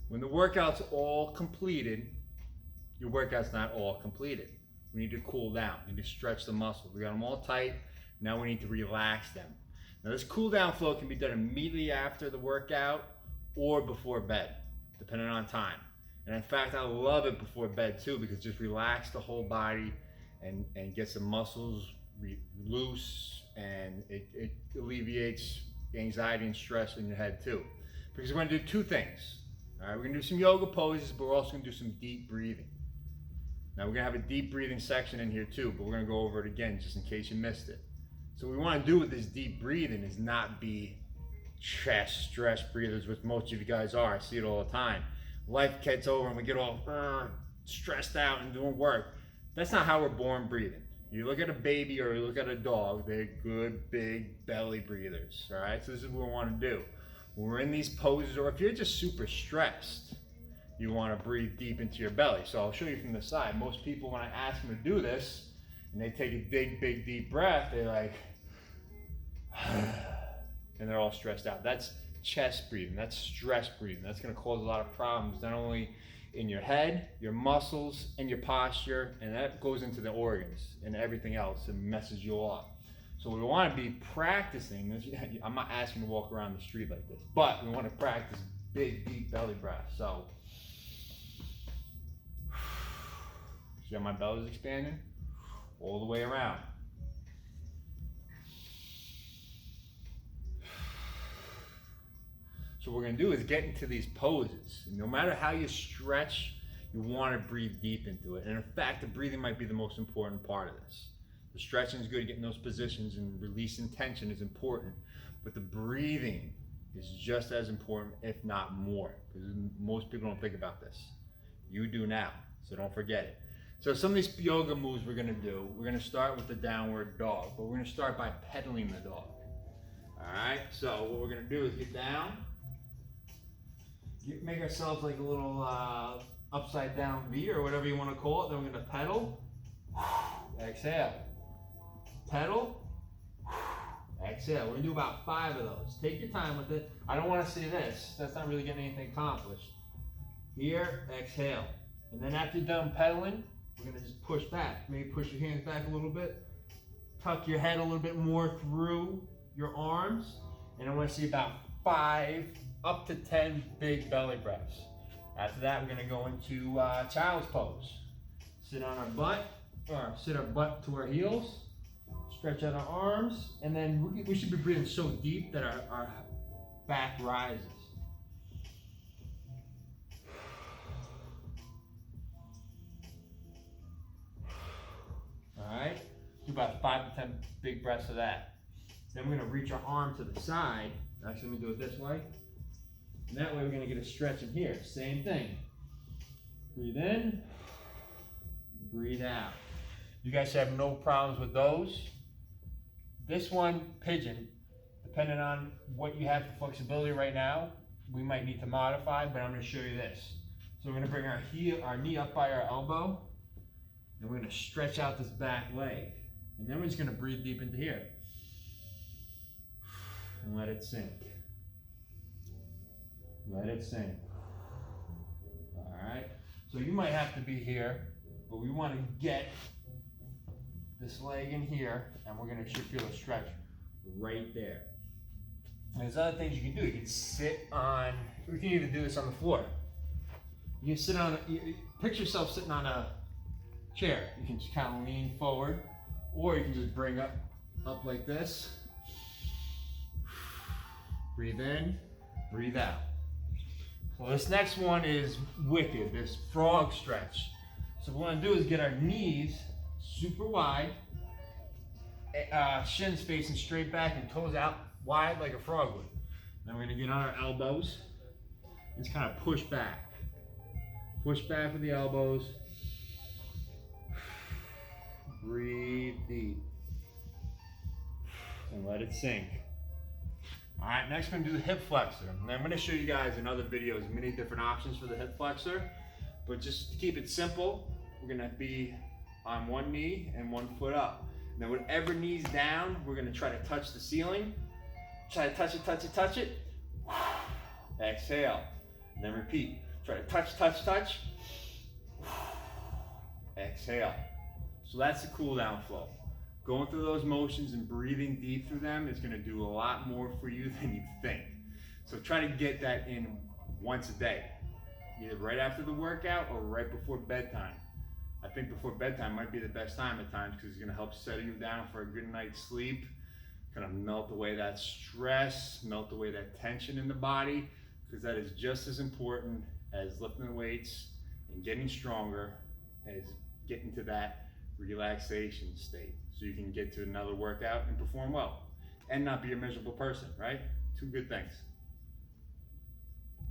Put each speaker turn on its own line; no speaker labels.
When the workout's all completed, your workout's not all completed. We need to cool down. We need to stretch the muscles. We got them all tight. Now we need to relax them. Now this cool down flow can be done immediately after the workout or before bed, depending on time. And in fact, I love it before bed too, because just relax the whole body and gets the muscles loose, and it alleviates anxiety and stress in your head too. Because we're going to do two things. All right, we're going to do some yoga poses, but we're also going to do some deep breathing. Now we're going to have a deep breathing section in here too, but we're going to go over it again just in case you missed it. So what we want to do with this deep breathing is not be chest stress breathers, which most of you guys are. I see it all the time. Life gets over and we get all stressed out and doing work. That's not how we're born breathing. You look at a baby or you look at a dog, they're good, big belly breathers, all right? So this is what we want to do. When we're in these poses, or if you're just super stressed, you want to breathe deep into your belly. So I'll show you from the side. Most people, when I ask them to do this, and they take a big, big, deep breath, they're like, and they're all stressed out. That's chest breathing, that's stress breathing. That's going to cause a lot of problems, not only in your head, your muscles, and your posture, and that goes into the organs and everything else and messes you up. So we want to be practicing this. I'm not asking to walk around the street like this, but we want to practice big, deep belly breath. So, see how my belly's expanding? All the way around. So what we're going to do is get into these poses. No matter how you stretch, you want to breathe deep into it. And in fact, the breathing might be the most important part of this. The stretching is good, getting those positions and releasing tension is important, but the breathing is just as important, if not more, because most people don't think about this. You do now, so don't forget it. So some of these yoga moves we're going to do, we're going to start with the downward dog, but we're going to start by pedaling the dog. All right, so what we're going to do is get down, make ourselves like a little upside down V or whatever you want to call it. Then we're going to pedal, exhale, pedal, exhale. We're going to do about 5 of those. Take your time with it. I don't want to see this. That's not really getting anything accomplished. Here, exhale. And then after you're done pedaling, we're going to just push back. Maybe push your hands back a little bit. Tuck your head a little bit more through your arms. And I want to see about 5 up to 10 big belly breaths. After that, we're going to go into child's pose. Sit on our butt, or sit our butt to our heels. Stretch out our arms. And then we should be breathing so deep that our back rises. All right, do about 5 to 10 big breaths of that. Then we're going to reach our arm to the side. Actually, let me do it this way. And that way we're going to get a stretch in here. Same thing. Breathe in, breathe out. You guys have no problems with those. This one, Pigeon, depending on what you have for flexibility right now, we might need to modify, but I'm going to show you this. So we're going to bring our knee up by our elbow, and we're going to stretch out this back leg. And then we're just going to breathe deep into here. And let it sink. Let it sink. All right. So you might have to be here, but we want to get this leg in here, and we're going to feel a stretch right there. And there's other things you can do. You can sit on, we can even do this on the floor. You can sit on, picture yourself sitting on a chair. You can just kind of lean forward, or you can just bring up like this. Breathe in, breathe out. So this next one is wicked, this frog stretch. So what we want to do is get our knees super wide, shins facing straight back and toes out wide like a frog would. Then we're going to get on our elbows and just kind of push back. Push back with the elbows. Breathe deep. And let it sink. All right, next we're going to do the hip flexor. And I'm going to show you guys in other videos many different options for the hip flexor. But just to keep it simple, we're going to be on one knee and one foot up. Now whatever knee's down, we're going to try to touch the ceiling. Try to touch it, touch it, touch it. Exhale. And then repeat. Try to touch, touch, touch. Exhale. So that's the cool down flow. Going through those motions and breathing deep through them is going to do a lot more for you than you think. So try to get that in once a day, either right after the workout or right before bedtime. I think before bedtime might be the best time at times because it's going to help settle you down for a good night's sleep, kind of melt away that stress, melt away that tension in the body, because that is just as important as lifting the weights and getting stronger as getting to that relaxation state so you can get to another workout and perform well and not be a miserable person, right? Two good things.